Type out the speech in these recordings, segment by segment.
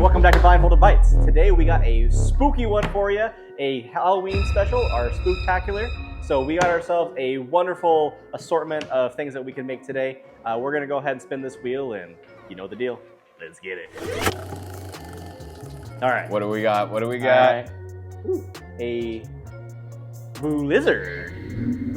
welcome back to Blindfolded Bites. Today we got a spooky one for you, a Halloween special, our spooktacular. So we got ourselves a wonderful assortment of things that we can make today. We're gonna go ahead and spin this wheel, and you know the deal. Let's get it. All right. What do we got? What do we got? Ooh, a blizzard.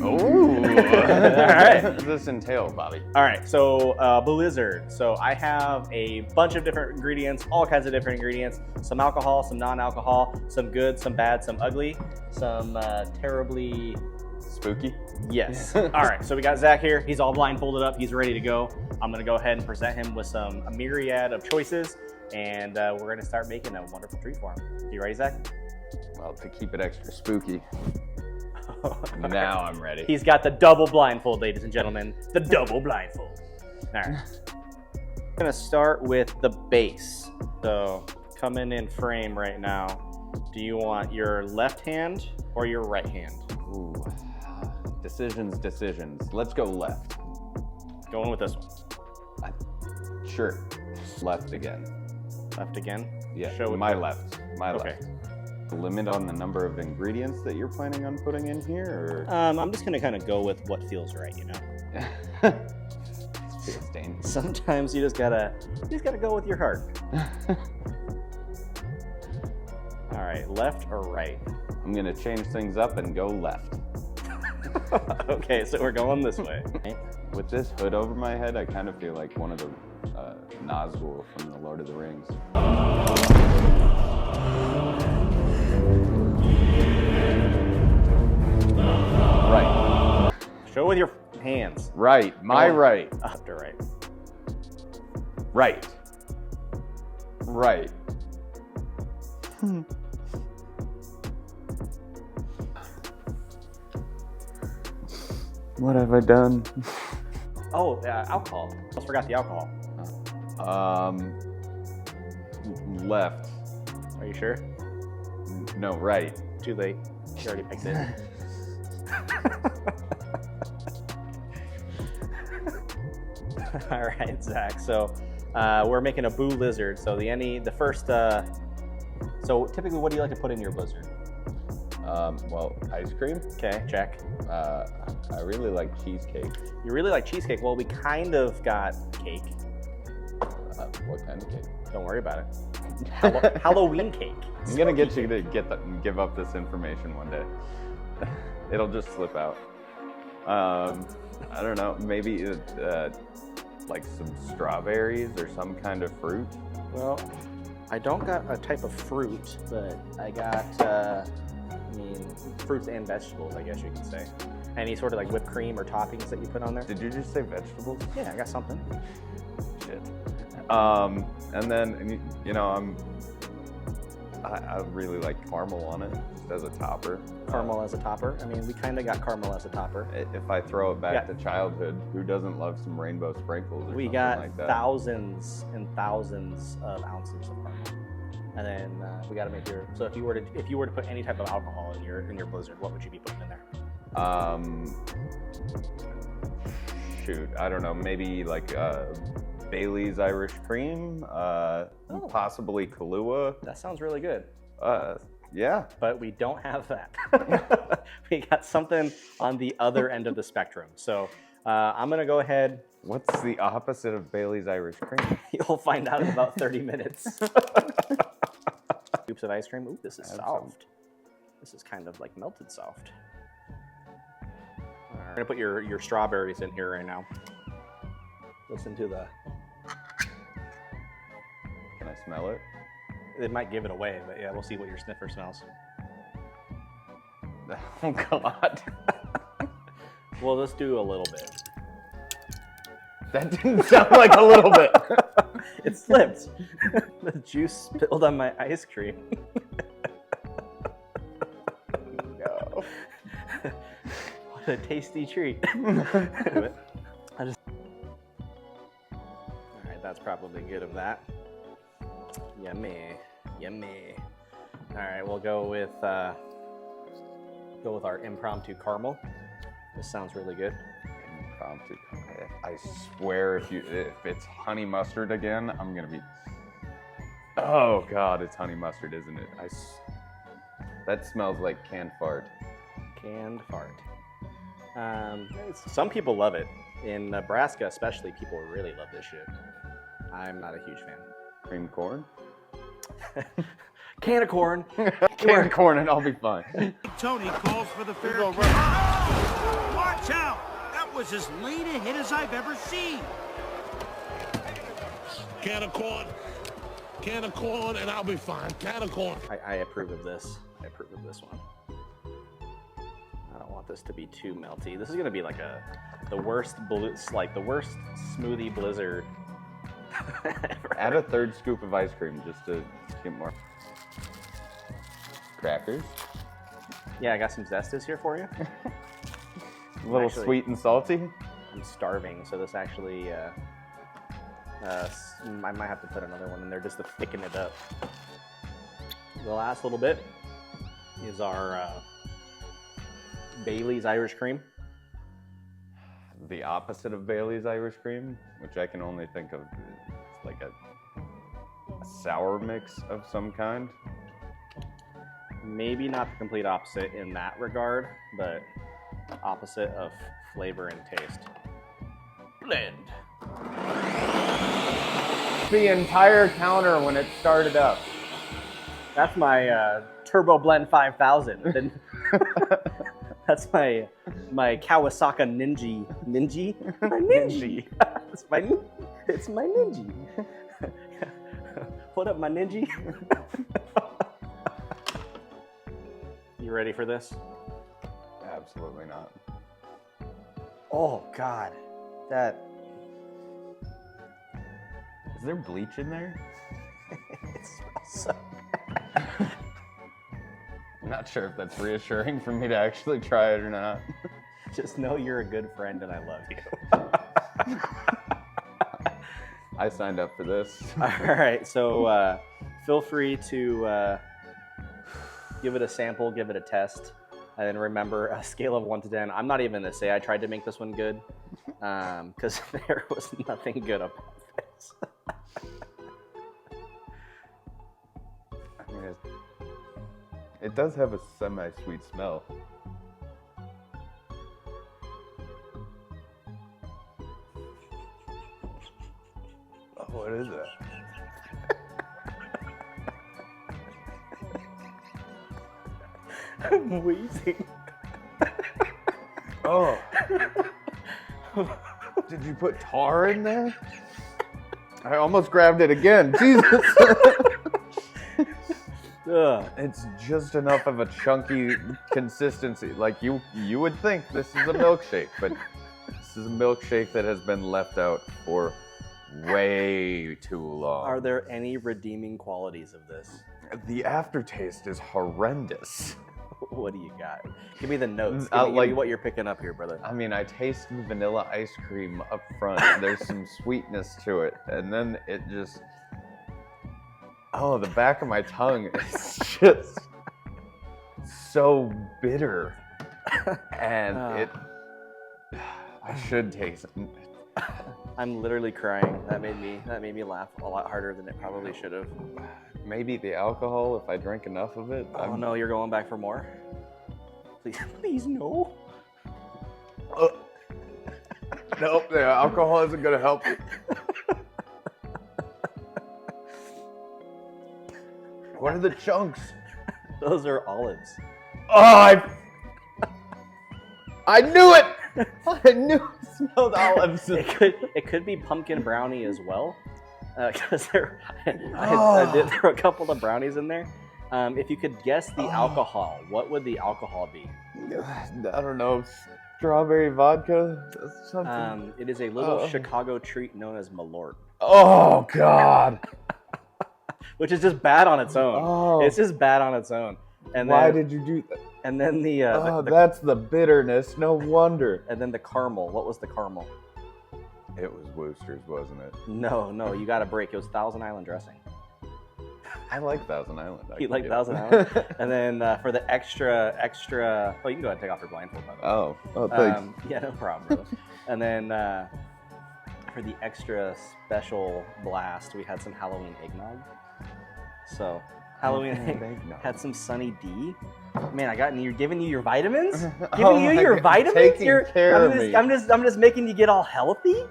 Oh. All right. What does this entail, Bobby? All right, so blizzard. So I have a bunch of different ingredients, all kinds of different ingredients. Some alcohol, some non-alcohol, some good, some bad, some ugly, some terribly spooky. Yes. All right, so we got Zach here. He's all blindfolded up. He's ready to go. I'm gonna go ahead and present him with a myriad of choices, and we're gonna start making a wonderful treat for him. You ready, Zach? Well, to keep it extra spooky. Now I'm ready. He's got the double blindfold, ladies and gentlemen. The double blindfold. All right. I'm gonna start with the base. So coming in frame right now. Do you want your left hand or your right hand? Ooh. Decisions. Let's go left. Going with this one. Sure. Left again. Left again? Yeah, Show my left. My okay. left. Limit on the number of ingredients that you're planning on putting in here, or? I'm just gonna kind of go with what feels right, you know. Feels dangerous. Sometimes you just gotta go with your heart. All right, left or right? I'm gonna change things up and go left. Okay, so we're going this way. With this hood over my head, I kind of feel like one of the Nazgul from the Lord of the Rings. Right. Show with your hands. Right. My right. Up to right. Right. Right. What have I done? Oh, alcohol. Almost forgot the alcohol. Left. Are you sure? No, right. Too late. You already picked it. All right, Zach. So we're making a boo lizard. So the first. So typically, what do you like to put in your blizzard? Well, ice cream. Okay, check. I really like cheesecake. You really like cheesecake? Well, we kind of got cake. What kind of cake? Don't worry about it. Halloween cake. I'm gonna get you to give up this information one day. It'll just slip out. I don't know. Maybe like some strawberries or some kind of fruit. Well, I don't got a type of fruit, but I got, fruits and vegetables, I guess you could say. Any sort of like whipped cream or toppings that you put on there? Did you just say vegetables? Yeah, I got something. Shit. And then, you know, I really like caramel on it, just as a topper. Caramel as a topper? I mean, we kind of got caramel as a topper. If I throw it back to childhood, who doesn't love some rainbow sprinkles or we something got like that? thousands and thousands of ounces of caramel. And then we got to make your. So if you were to put any type of alcohol in your blizzard, what would you be putting in there? Shoot, I don't know. Maybe like Bailey's Irish Cream, possibly Kahlua. That sounds really good. Yeah. But we don't have that. We got something on the other end of the spectrum. So I'm gonna go ahead. What's the opposite of Bailey's Irish Cream? You'll find out in about 30 minutes. Scoops of ice cream. Ooh, this is soft. This is kind of like melted soft. Right. I'm gonna put your strawberries in here right now. Listen to the. Can I smell it? It might give it away, but yeah, we'll see what your sniffer smells. Oh God. Well, let's do a little bit. That didn't sound like a little bit. It slipped. The juice spilled on my ice cream. No. What a tasty treat. All right, that's probably good of that. Yummy. All right, we'll go with our impromptu caramel. This sounds really good. Impromptu. I swear, if it's honey mustard again, I'm gonna be. Oh God, it's honey mustard, isn't it? That smells like canned fart. Canned fart. Some people love it. In Nebraska, especially, people really love this shit. I'm not a huge fan. Cream corn? Can of corn. Can of corn and I'll be fine. Tony calls for the fair. Watch out! That was as late a hit as I've ever seen. Can of corn, and I'll be fine. Can of corn. I approve of this. I approve of this one. I don't want this to be too melty. This is gonna be like the worst smoothie blizzard ever. Add a third scoop of ice cream just to get more. Crackers. Yeah, I got some Zestas here for you. A little Actually, sweet and salty. I'm starving, so this actually, I might have to put another one in there just to thicken it up. The last little bit is our Bailey's Irish Cream. The opposite of Bailey's Irish Cream, which I can only think of as like a sour mix of some kind. Maybe not the complete opposite in that regard, but opposite of flavor and taste. Blend. The entire counter when it started up. That's my Turbo Blend 5000. That's my Kawasaki Ninja. My Ninja. It's my Ninja. What up, my Ninja? You ready for this? Absolutely not. Oh God, that. Is there bleach in there? It smells so bad. I'm not sure if that's reassuring for me to actually try it or not. Just know you're a good friend and I love you. I signed up for this. All right, so feel free to give it a sample, give it a test, and then remember a scale of 1 to 10. I'm not even gonna say I tried to make this one good, because there was nothing good about this. I mean, it does have a semi-sweet smell. Oh, what is that? I'm wheezing. Oh. Did you put tar in there? I almost grabbed it again. Jesus. Ugh. It's just enough of a chunky consistency. Like you would think this is a milkshake, but this is a milkshake that has been left out for way too long. Are there any redeeming qualities of this? The aftertaste is horrendous. What do you got? Give me the notes. I'll, Give me what you're picking up here, brother. I mean, I taste the vanilla ice cream up front. There's some sweetness to it, and then it just... Oh, the back of my tongue is just so bitter. And I should taste it. I'm literally crying. That made me laugh a lot harder than it probably should have. Maybe the alcohol, if I drink enough of it. Oh no, you're going back for more? Please, please no. Nope, the alcohol isn't gonna help. What are the chunks? Those are olives. Oh, I knew it! I knew it smelled olives. It could be pumpkin brownie as well, because there were a couple of brownies in there. If you could guess the alcohol, what would the alcohol be? I don't know. Strawberry vodka? Something. It is a little Chicago treat known as Malort. Oh, God. Which is just bad on its own. Oh. It's just bad on its own. And Why then, did you do that? And then that's the bitterness. No wonder. And then the caramel. What was the caramel? It was Wooster's, wasn't it? No, you got a break. It was Thousand Island dressing. I like Thousand Island. You like Thousand Island? And then for the extra, oh, you can go ahead and take off your blindfold, by the way. Oh, thanks. Yeah, no problem, brother. And then for the extra special blast, we had some Halloween eggnog. So Halloween had some Sunny D. Man, you're giving you your vitamins? Giving you your vitamins? Taking care of me. I'm just making you get all healthy?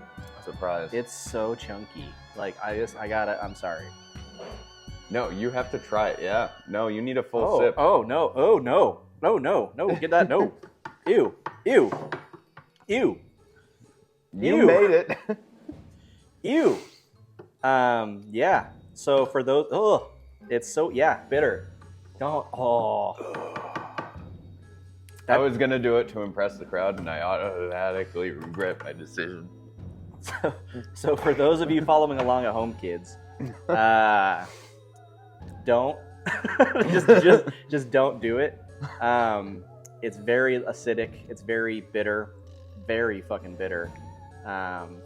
Surprise. It's so chunky. Like I'm sorry. No, you have to try it. Yeah. No, you need a full sip. Oh no. Oh no. No. Get that. No. Ew. Ew. Ew. You made it. Ew. Yeah. So for those, it's so bitter. Don't. I was gonna do it to impress the crowd, and I automatically regret my decision. So for those of you following along at home, kids, don't just don't do it. It's very acidic. It's very bitter, very fucking bitter.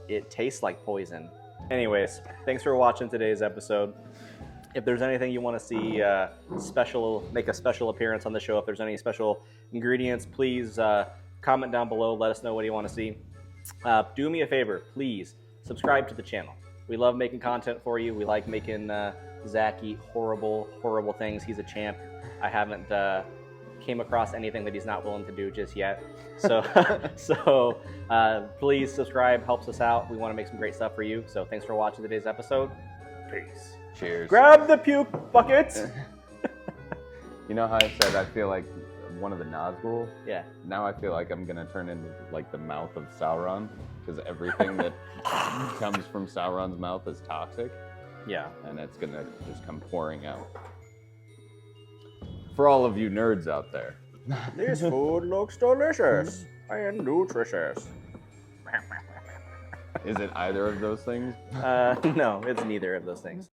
It tastes like poison. Anyways, thanks for watching today's episode. If there's anything you want to see make a special appearance on the show, if there's any special ingredients, please comment down below. Let us know what you want to see. Do me a favor, please subscribe to the channel. We love making content for you. We like making Zach eat horrible things. He's a champ. I haven't came across anything that he's not willing to do just yet. So, please subscribe. Helps us out. We want to make some great stuff for you. So thanks for watching today's episode. Peace. Cheers. Grab the puke buckets. You know how I said I feel like one of the Nazgul? Yeah. Now I feel like I'm gonna turn into like the mouth of Sauron, because everything that comes from Sauron's mouth is toxic. Yeah. And it's gonna just come pouring out. For all of you nerds out there. This food looks delicious and nutritious. Is it either of those things? No, it's neither of those things.